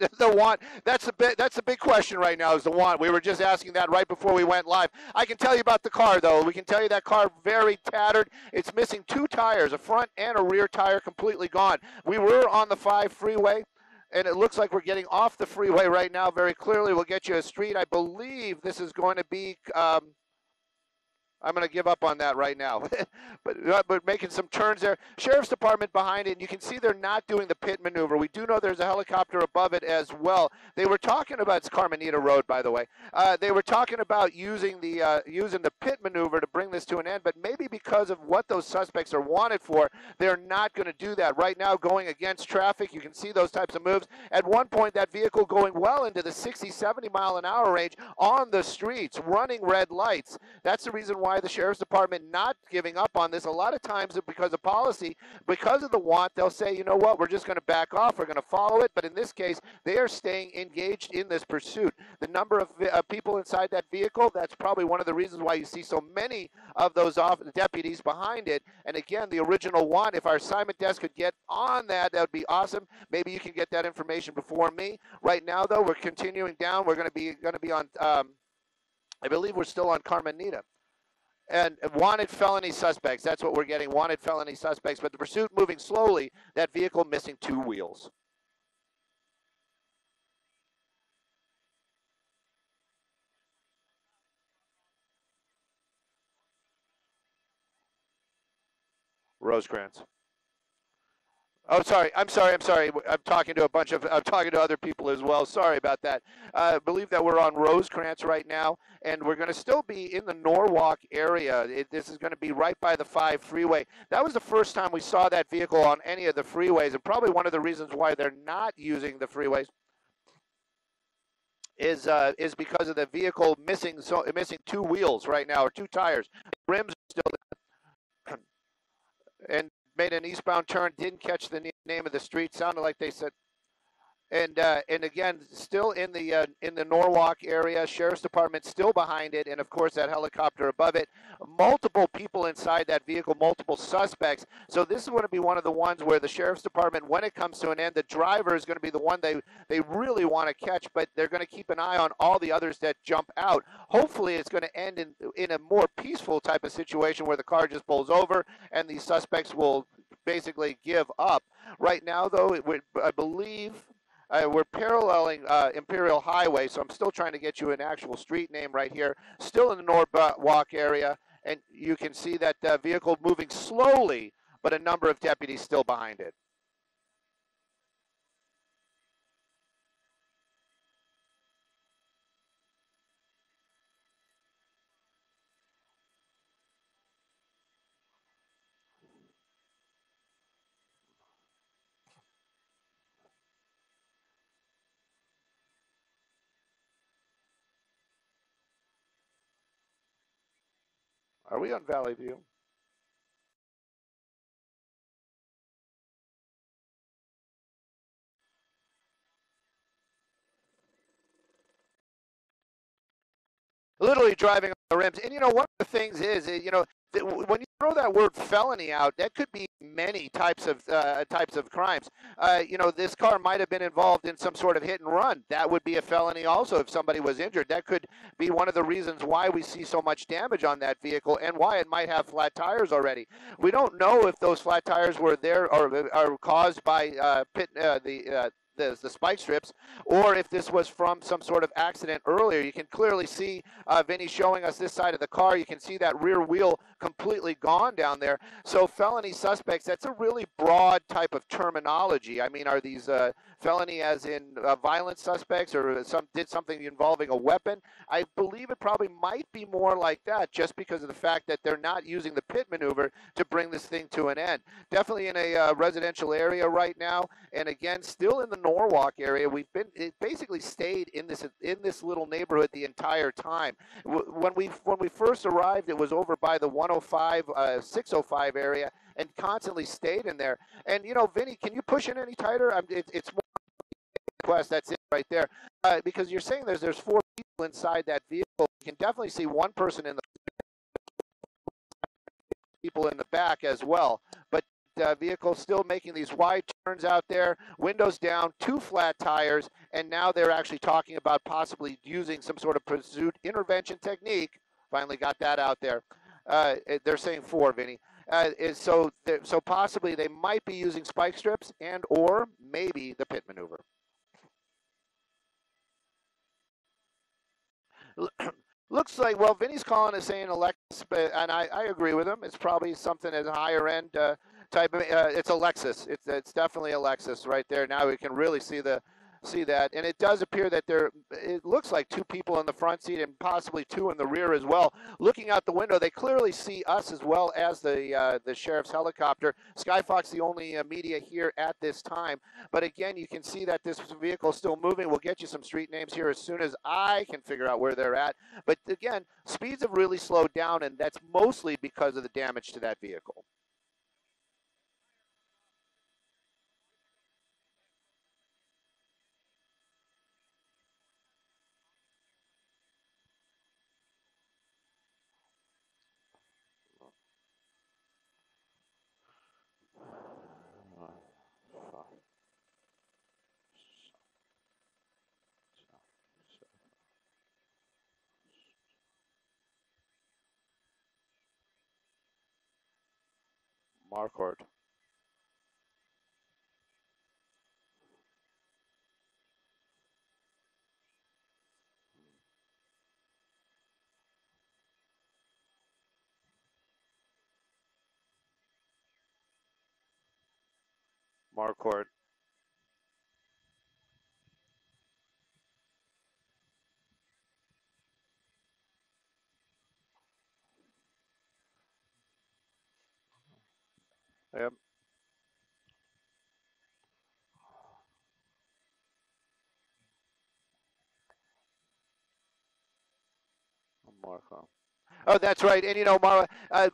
The want. That's a big question right now. Is the want? We were just asking that right before we went live. I can tell you about the car though. We can tell you that car very tattered. It's missing 2 tires, a front and a rear tire, completely gone. We were on the 5 freeway, and it looks like we're getting off the freeway right now. Very clearly, we'll get you a street. I believe this is going to be. I'm going to give up on that right now. but making some turns there. Sheriff's Department behind it, and you can see they're not doing the pit maneuver. We do know there's a helicopter above it as well. They were talking about, it's Carmenita Road, by the way. They were talking about using the pit maneuver to bring this to an end, but maybe because of what those suspects are wanted for, they're not going to do that. Right now, going against traffic, you can see those types of moves. At one point, that vehicle going well into the 60, 70 mile an hour range on the streets, running red lights. That's the reason why the Sheriff's Department not giving up on this. A lot of times because of policy, because of the want, they'll say, you know what, we're just going to back off, we're going to follow it. But in this case, they are staying engaged in this pursuit. The number of people inside that vehicle, that's probably one of the reasons why you see so many of those deputies behind it. And again, the original want, if our assignment desk could get on that, that would be awesome. Maybe you can get that information before me. Right now, though, we're continuing down. We're going to be on, I believe we're still on Carmenita. And wanted felony suspects, that's what we're getting, wanted felony suspects. But the pursuit moving slowly, that vehicle missing 2 wheels. Rosecrans. Oh, sorry. I'm sorry. I'm talking to I'm talking to other people as well. Sorry about that. I believe that we're on Rosecrans right now, and we're going to still be in the Norwalk area. This is going to be right by the 5 freeway. That was the first time we saw that vehicle on any of the freeways, and probably one of the reasons why they're not using the freeways is because of the vehicle missing 2 wheels right now, or 2 tires. Rims are still there. And made an eastbound turn, didn't catch the name of the street. Sounded like they said, and again, still in the Norwalk area. Sheriff's Department still behind it, and of course that helicopter above it. Multiple people inside that vehicle, multiple suspects. So this is going to be one of the ones where the Sheriff's Department, when it comes to an end, the driver is going to be the one they really want to catch, but they're going to keep an eye on all the others that jump out. Hopefully it's going to end in a more peaceful type of situation where the car just pulls over and the suspects will basically give up. Right now, though, I believe we're paralleling Imperial Highway, so I'm still trying to get you an actual street name right here. Still in the Norwalk area, and you can see that vehicle moving slowly, but a number of deputies still behind it. Are we on Valley View? Literally driving on the rims. And, you know, one of the things is, you know, when you throw that word felony out, that could be many types of crimes. You know, this car might have been involved in some sort of hit and run. That would be a felony also if somebody was injured. That could be one of the reasons why we see so much damage on that vehicle and why it might have flat tires already. We don't know if those flat tires were there or are caused by the spike strips, or if this was from some sort of accident earlier. You can clearly see Vinny showing us this side of the car. You can see that rear wheel completely gone down there. So felony suspects, that's a really broad type of terminology. I mean, are these felony as in violent suspects, or did something involving a weapon? I believe it probably might be more like that, just because of the fact that they're not using the pit maneuver to bring this thing to an end. Definitely in a residential area right now, and again, still in the Norwalk area. It basically stayed in this little neighborhood the entire time. When we first arrived, it was over by the 105, 605 area, and constantly stayed in there. And you know, Vinny, can you push it any tighter? It's more request. That's it right there. Because you're saying there's 4 people inside that vehicle. You can definitely see one person in the people in the back as well. But vehicle still making these wide out there, windows down, 2 flat tires, and now they're actually talking about possibly using some sort of pursuit intervention technique. Finally got that out there. They're saying 4, Vinny. So possibly they might be using spike strips and or maybe the pit maneuver. Looks like, well, Vinny's calling it saying Lexus, and I agree with him. It's probably something at a higher end type of. It's a Lexus. It's definitely a Lexus right there. Now we can really see that, and it does appear that it looks like 2 people in the front seat and possibly 2 in the rear as well. Looking out the window, they clearly see us as well as the sheriff's helicopter. Skyfox, the only media here at this time. But again, you can see that this vehicle is still moving. We'll get you some street names here as soon as I can figure out where they're at. But again, speeds have really slowed down, and that's mostly because of the damage to that vehicle. Marquardt. Marquardt. Yep. Marquardt. Oh, that's right. And Marla,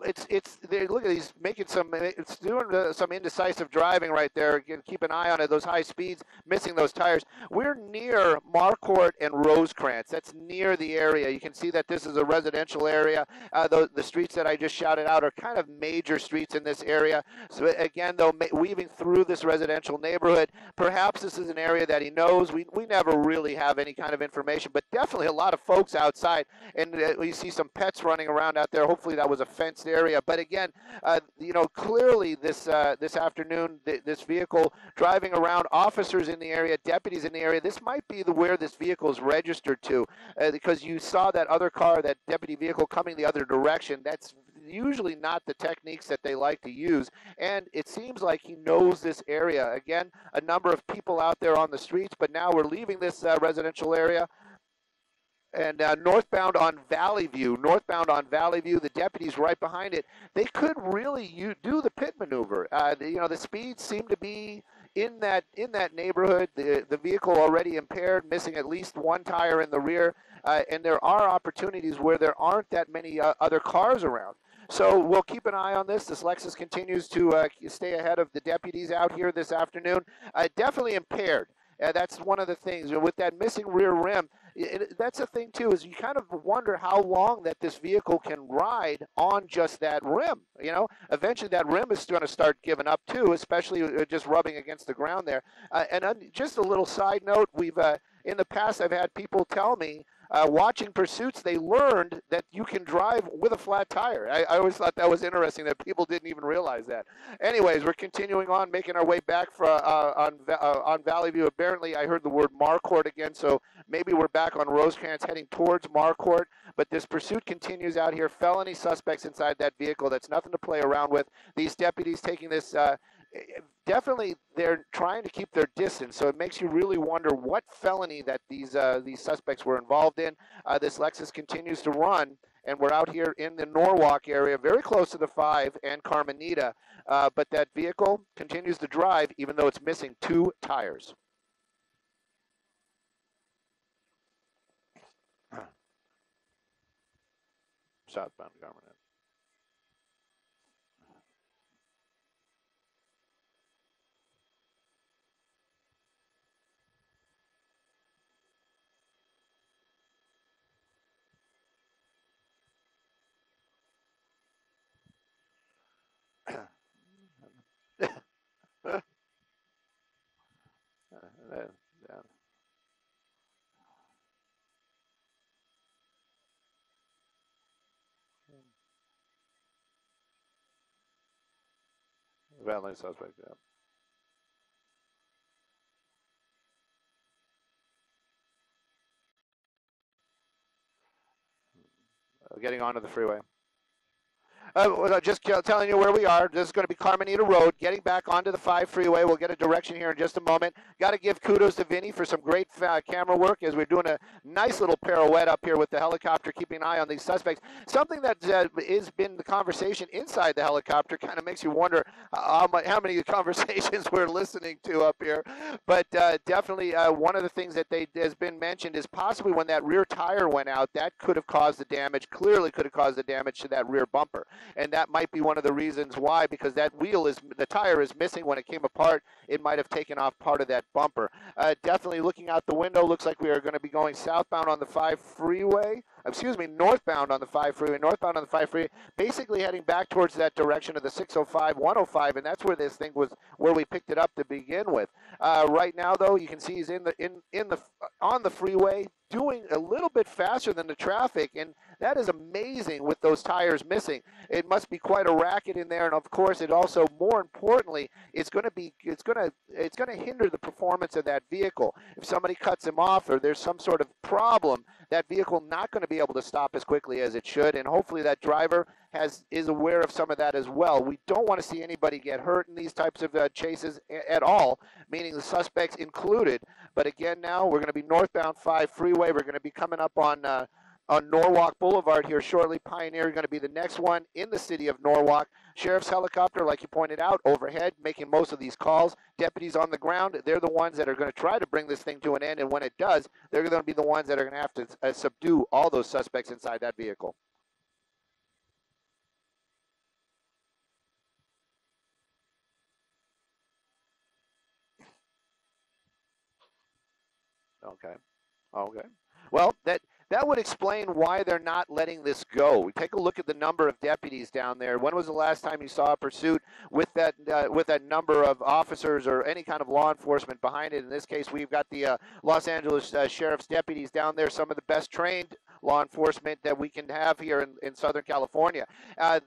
it's look at these making it's doing some indecisive driving right there. Keep an eye on it. Those high speeds, missing those tires. We're near Marquardt and Rosecrans. That's near the area. You can see that this is a residential area. The streets that I just shouted out are kind of major streets in this area. So again, though, weaving through this residential neighborhood, perhaps this is an area that he knows. We never really have any kind of information, but definitely a lot of folks outside, and we see some pets running around out there. Hopefully that was a fenced area. But again, clearly this afternoon, this vehicle driving around, officers in the area, deputies in the area. This might be where this vehicle is registered to, because you saw that other car, that deputy vehicle coming the other direction. That's usually not the techniques that they like to use, and it seems like he knows this area. Again, a number of people out there on the streets, but now we're leaving this residential area. And northbound on Valley View, the deputies right behind it. They could really do the pit maneuver. The speeds seem to be in that neighborhood. The vehicle already impaired, missing at least 1 tire in the rear, and there are opportunities where there aren't that many other cars around. So we'll keep an eye on this. This Lexus continues to stay ahead of the deputies out here this afternoon. Definitely impaired. That's one of the things. With that missing rear rim, that's the thing, too, is you kind of wonder how long that this vehicle can ride on just that rim. Eventually that rim is going to start giving up, too, especially just rubbing against the ground there. Just a little side note, we've in the past, I've had people tell me, watching pursuits, they learned that you can drive with a flat tire. I always thought that was interesting that people didn't even realize that. Anyways, we're continuing on, making our way back on Valley View. Apparently, I heard the word Marquardt again, so maybe we're back on Rosecrans heading towards Marquardt. But this pursuit continues out here. Felony suspects inside that vehicle. That's nothing to play around with. These deputies taking this definitely they're trying to keep their distance, so it makes you really wonder what felony that these suspects were involved in. This Lexus continues to run, and we're out here in the Norwalk area, very close to the 5 and Carmenita, but that vehicle continues to drive even though it's missing 2 tires. Southbound Carmenita. Uh, yeah. Valid suspect. Yeah. Getting onto the freeway. Just telling you where we are. This is going to be Carmenita Road, getting back onto the 5 freeway. We'll get a direction here in just a moment. Got to give kudos to Vinny for some great camera work as we're doing a nice little pirouette up here with the helicopter, keeping an eye on these suspects. Something that has been the conversation inside the helicopter kind of makes you wonder how many conversations we're listening to up here. But definitely one of the things that has been mentioned is possibly when that rear tire went out, that could have caused the damage, clearly could have caused the damage to that rear bumper. And that might be one of the reasons why, because that the tire is missing. When it came apart, it might have taken off part of that bumper. Definitely looking out the window, looks like we are going to be going southbound on the 5 freeway. Excuse me, northbound on the 5 freeway. Northbound on the 5 freeway, basically heading back towards that direction of the 605, 105, and that's where this thing was, where we picked it up to begin with. Right now, though, you can see he's on the freeway, doing a little bit faster than the traffic, and that is amazing with those tires missing. It must be quite a racket in there, and of course, it also, more importantly, it's going to hinder the performance of that vehicle. If somebody cuts him off or there's some sort of problem, that vehicle not going to be able to stop as quickly as it should, and hopefully that driver is aware of some of that as well. We don't want to see anybody get hurt in these types of chases at all, meaning the suspects included. But again, now we're going to be northbound 5 freeway. We're going to be coming up on Norwalk Boulevard here shortly. Pioneer is going to be the next one in the city of Norwalk. Sheriff's helicopter, like you pointed out, overhead, making most of these calls. Deputies on the ground, they're the ones that are going to try to bring this thing to an end, and when it does, they're going to be the ones that are going to have to subdue all those suspects inside that vehicle. Okay. Okay. Well, that would explain why they're not letting this go. We take a look at the number of deputies down there. When was the last time you saw a pursuit with that number of officers or any kind of law enforcement behind it? In this case, we've got the Los Angeles Sheriff's deputies down there, some of the best trained law enforcement that we can have here in Southern California.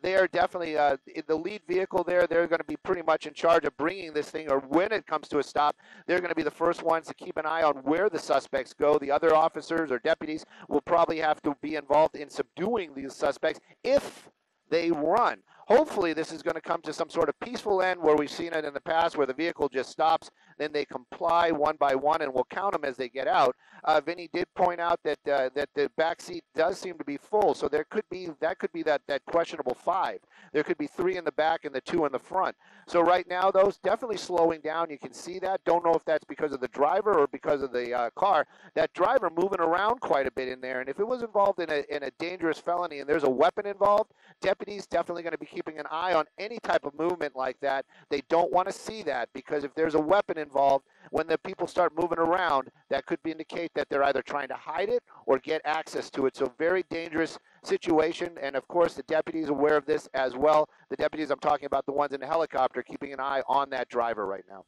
They're definitely the lead vehicle there. They're going to be pretty much in charge of bringing this thing, or when it comes to a stop, they're going to be the first ones to keep an eye on where the suspects go. The other officers or deputies will probably have to be involved in subduing these suspects if they run. Hopefully this is going to come to some sort of peaceful end where we've seen it in the past where the vehicle just stops, then they comply one by one, and we'll count them as they get out. Vinny did point out that the back seat does seem to be full, so that could be that questionable 5. There could be 3 in the back and the 2 in the front. So right now, those definitely slowing down. You can see that. Don't know if that's because of the driver or because of the car. That driver moving around quite a bit in there, and if it was involved in a dangerous felony and there's a weapon involved, deputies definitely going to be keeping an eye on any type of movement like that. They don't want to see that, because if there's a weapon involved, when the people start moving around, that could indicate that they're either trying to hide it or get access to it. So very dangerous situation, and of course the deputies are aware of this as well. The deputies, I'm talking about the ones in the helicopter, keeping an eye on that driver right now.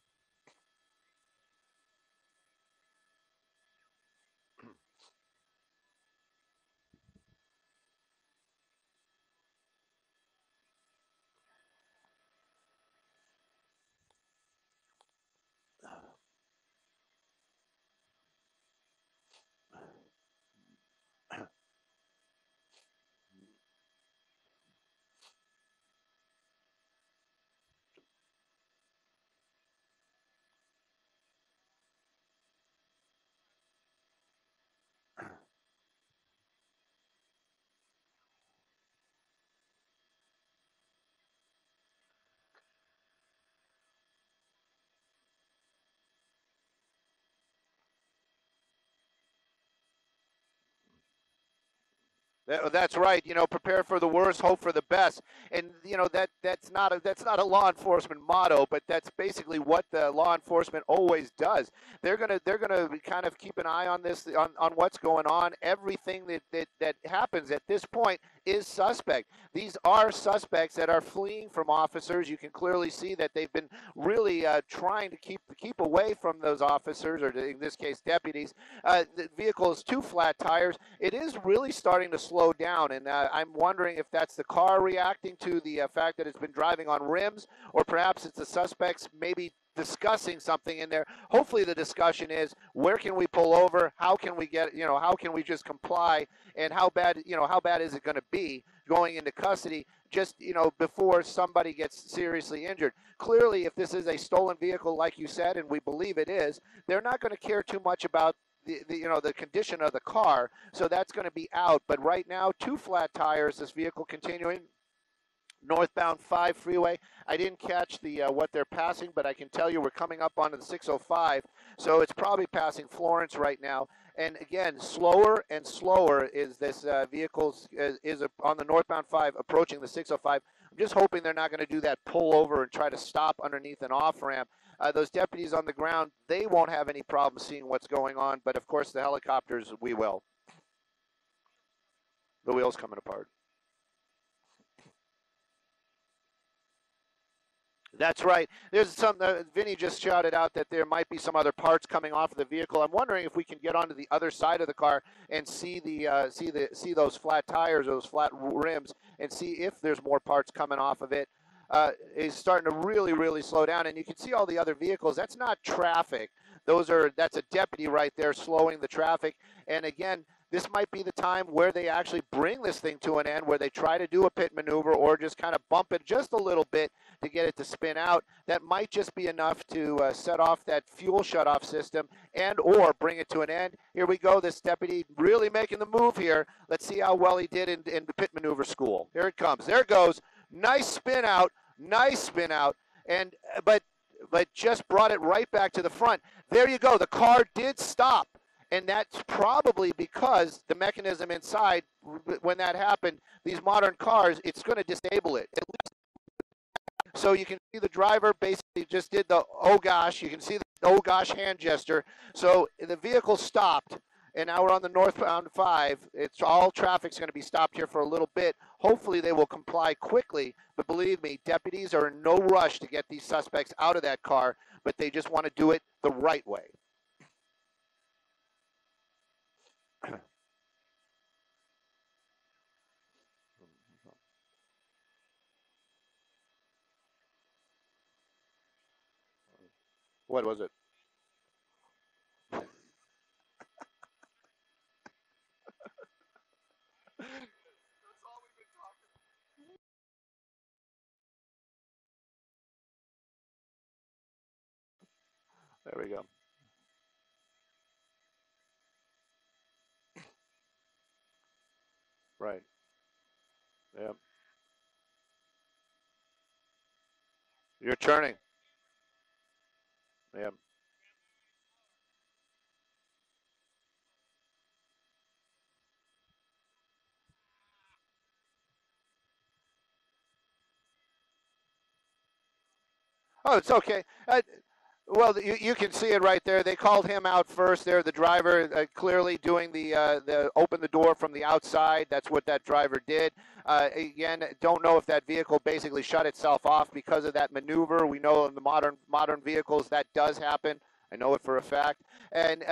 That's right. You know, prepare for the worst, hope for the best. And you know that's not a law enforcement motto, but that's basically what the law enforcement always does. They're gonna kind of keep an eye on this, on what's going on. Everything that happens at this point is suspect. These are suspects that are fleeing from officers. You can clearly see that they've been really trying to keep away from those officers, or in this case, deputies. The vehicle has 2 flat tires. It is really starting to slow down, and I'm wondering if that's the car reacting to the fact that it's been driving on rims, or perhaps it's the suspects maybe discussing something in there. Hopefully the discussion is, where can we pull over? How can we get, how can we just comply? And how bad is it going to be going into custody just, before somebody gets seriously injured? Clearly, if this is a stolen vehicle, like you said, and we believe it is, they're not going to care too much about the condition of the car. So that's going to be out. But right now, 2 flat tires, this vehicle continuing northbound 5 freeway. I didn't catch the what they're passing, but I can tell you we're coming up onto the 605, so it's probably passing Florence right now. And again, slower and slower is this vehicle is on the northbound 5 approaching the 605. I'm just hoping they're not going to do that pull over and try to stop underneath an off-ramp. Those deputies on the ground, they won't have any problem seeing what's going on, but of course the helicopters, we will. The wheel's coming apart. That's right. There's some. Vinny just shouted out that there might be some other parts coming off of the vehicle. I'm wondering if we can get onto the other side of the car and see those flat tires, those flat rims, and see if there's more parts coming off of it. It's starting to really slow down, and you can see all the other vehicles. That's not traffic. That's a deputy right there slowing the traffic. And again, this might be the time where they actually bring this thing to an end, where they try to do a pit maneuver or just kind of bump it just a little bit to get it to spin out. That might just be enough to set off that fuel shutoff system and or bring it to an end. Here we go, this deputy really making the move here. Let's see how well he did in the pit maneuver school. Here it comes. There it goes. Nice spin out. And but just brought it right back to the front. There you go. The car did stop. And that's probably because the mechanism inside, when that happened, these modern cars, it's going to disable it. So you can see the driver basically just did the oh gosh. You can see the oh gosh hand gesture. So the vehicle stopped, and now we're on the northbound 5. It's all traffic's going to be stopped here for a little bit. Hopefully they will comply quickly. But believe me, deputies are in no rush to get these suspects out of that car, but they just want to do it the right way. What was it? There we go. Right. Yep. You're turning. Yep. Oh, it's okay. Well, you can see it right there. They called him out first there. The driver clearly doing the open the door from the outside. That's what that driver did. Again, don't know if that vehicle basically shut itself off because of that maneuver. We know in the modern vehicles that does happen. I know it for a fact. And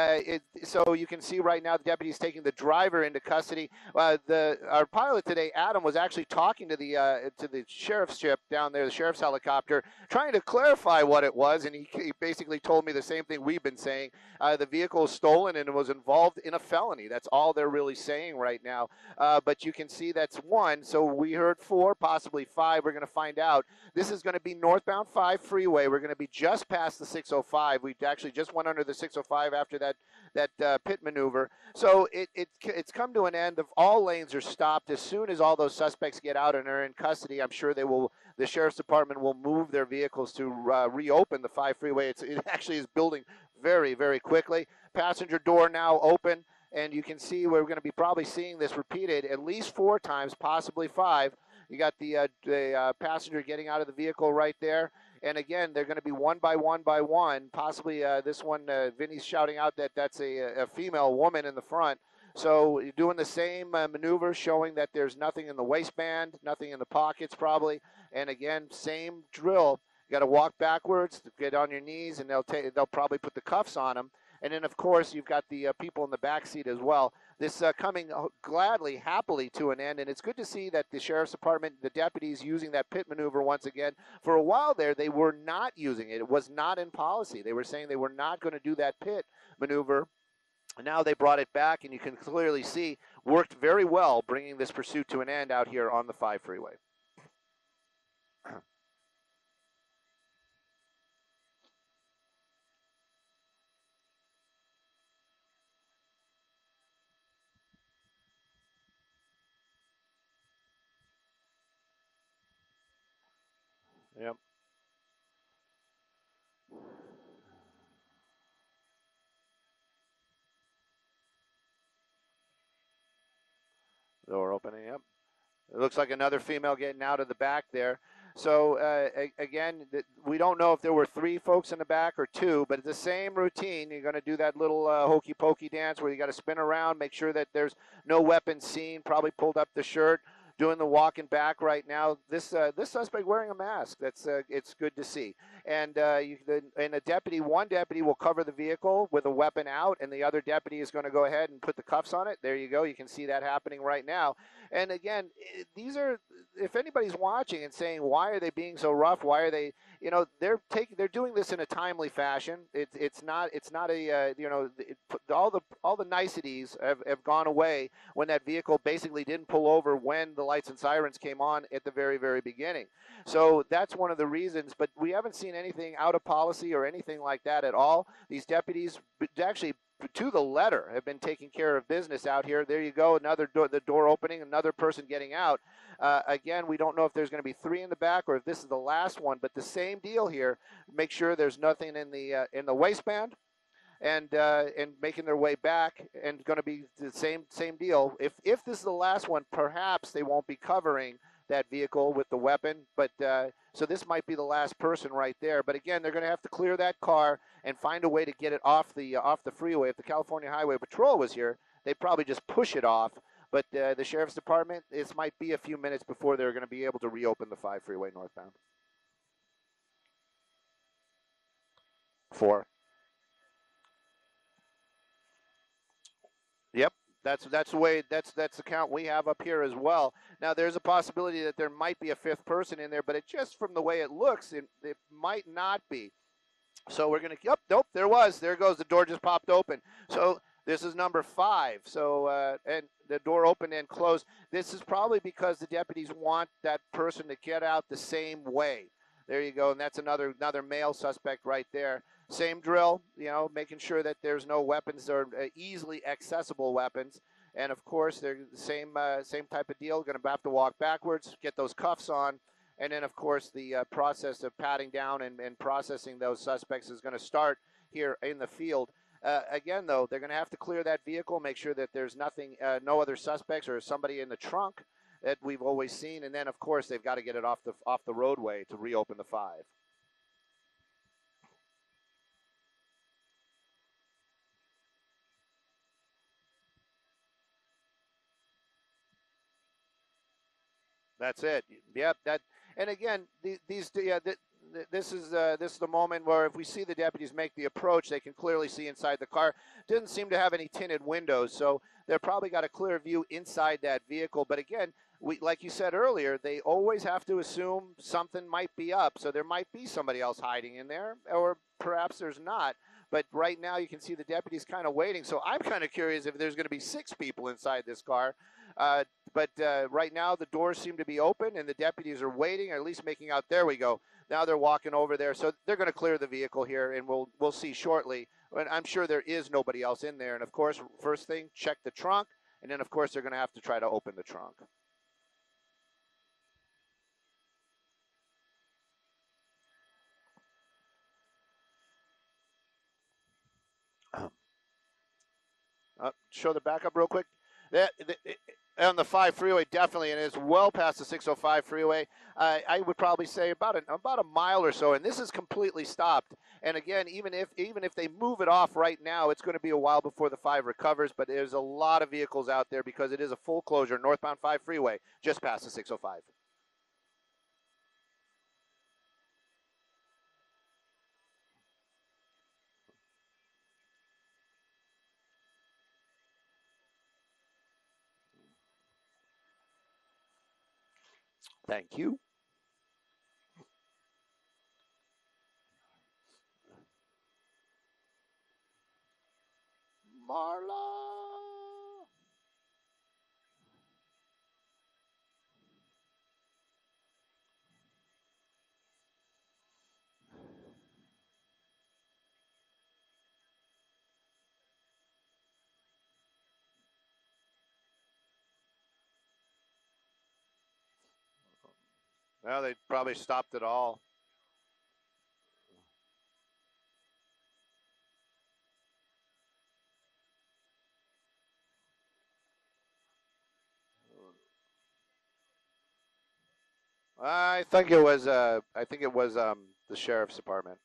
so you can see right now the deputy's taking the driver into custody. Our pilot today, Adam, was actually talking to the sheriff's ship down there, the sheriff's helicopter, trying to clarify what it was, and he basically told me the same thing we've been saying. The vehicle was stolen and it was involved in a felony. That's all they're really saying right now. But you can see that's 1. So we heard 4, possibly 5. We're going to find out. This is going to be northbound 5 freeway. We're going to be just past the 605. We actually just went under the 605 after that pit maneuver. So it's come to an end. All lanes are stopped. As soon as all those suspects get out and are in custody, I'm sure the sheriff's department will move their vehicles to reopen the 5 freeway. It actually is building very, very quickly. Passenger door now open, and you can see we're going to be probably seeing this repeated at least 4 times, possibly 5. You got the passenger getting out of the vehicle right there. And again, they're going to be one by one, possibly this one, Vinny's shouting out that that's a female woman in the front. So you're doing the same maneuver, showing that there's nothing in the waistband, nothing in the pockets probably. And again, same drill. You got to walk backwards, get on your knees, and they'll probably put the cuffs on them. And then, of course, you've got the people in the back seat as well. This coming gladly, happily to an end, and it's good to see that the Sheriff's Department, the deputies, using that pit maneuver once again. For a while there, they were not using it. It was not in policy. They were saying they were not going to do that pit maneuver. Now they brought it back, and you can clearly see worked very well, bringing this pursuit to an end out here on the 5 freeway. Yep. Door opening, yep. It looks like another female getting out of the back there. So, again, we don't know if there were 3 folks in the back or 2, but it's the same routine. You're going to do that little hokey pokey dance where you got to spin around, make sure that there's no weapons seen, probably pulled up the shirt, doing the walking back right now. This suspect wearing a mask. It's good to see. And one deputy will cover the vehicle with a weapon out, and the other deputy is going to go ahead and put the cuffs on it. There you go. You can see that happening right now. And again, these are, if anybody's watching and saying, why are they being so rough? Why are they, they're doing this in a timely fashion. It's not a, all the niceties have gone away when that vehicle basically didn't pull over when the lights and sirens came on at the very, very beginning. So that's one of the reasons, but we haven't seen anything out of policy or anything like that at all. These deputies actually, to the letter, have been taking care of business out here. There you go, the door opening, another person getting out. Again, we don't know if there's going to be 3 in the back or if this is the last one, but the same deal here. Make sure there's nothing in the waistband, and making their way back, and going to be the same deal. If this is the last one, perhaps they won't be covering that vehicle with the weapon, but so this might be the last person right there. But again, they're going to have to clear that car and find a way to get it off the freeway. If the California Highway Patrol was here, they'd probably just push it off. But the Sheriff's Department, this might be a few minutes before they're going to be able to reopen the 5 freeway northbound. 4. Yep. That's the way. That's the count we have up here as well. Now there's a possibility that there might be a 5th person in there, but it just from the way it looks, it might not be. So we're gonna. Yep. Nope. There was. There goes. The door just popped open. So this is number 5. So and the door opened and closed. This is probably because the deputies want that person to get out the same way. There you go. And that's another male suspect right there. Same drill, making sure that there's no weapons or easily accessible weapons. And, of course, they're the same type of deal. Going to have to walk backwards, get those cuffs on. And then, of course, the process of patting down and processing those suspects is going to start here in the field. Again, though, they're going to have to clear that vehicle, make sure that there's nothing, no other suspects or somebody in the trunk that we've always seen. And then, of course, they've got to get it off the roadway to reopen the 5. That's it. Yep. And again, this is the moment where if we see the deputies make the approach, they can clearly see inside the car. Didn't seem to have any tinted windows, so they've probably got a clear view inside that vehicle. But again, like you said earlier, they always have to assume something might be up. So there might be somebody else hiding in there, or perhaps there's not. But right now you can see the deputies kind of waiting. So I'm kind of curious if there's going to be 6 people inside this car. But right now the doors seem to be open and the deputies are waiting, or at least making out. There we go. Now they're walking over there. So they're going to clear the vehicle here, and we'll see shortly. And I'm sure there is nobody else in there. And, of course, first thing, check the trunk. And then, of course, they're going to have to try to open the trunk. Show the backup real quick. On the 5 freeway, definitely, and it's well past the 605 freeway. I would probably say about a mile or so, and this is completely stopped. And again, even if they move it off right now, it's going to be a while before the 5 recovers. But there's a lot of vehicles out there because it is a full closure, northbound 5 freeway, just past the 605. Thank you. Marla. Well, they probably stopped it all. I think it was the sheriff's department.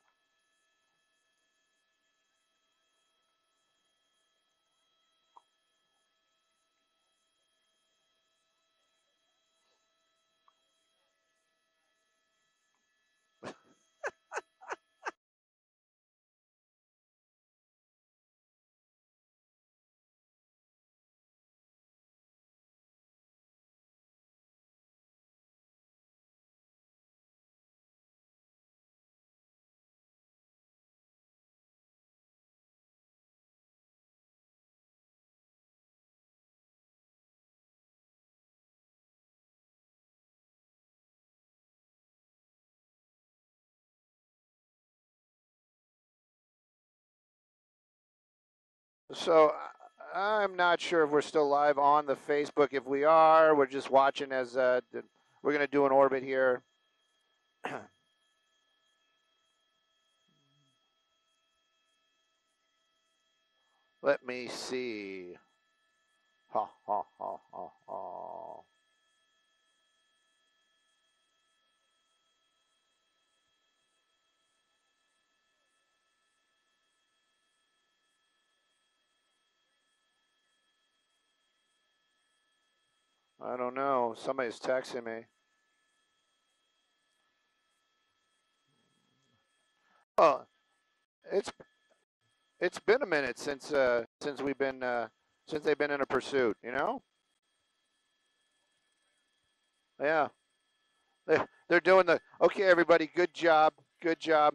So I'm not sure if we're still live on the Facebook. If we are, we're just watching as we're going to do an orbit here. Let me see. Ha, ha, ha, ha, ha. I don't know. Somebody's texting me. Oh, it's been a minute since we've been since they've been in a pursuit. You know? Yeah. They're doing the okay. Everybody, good job. Good job.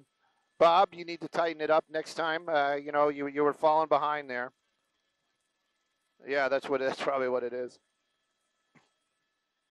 Bob, you need to tighten it up next time. You know, you were falling behind there. Yeah, that's probably what it is.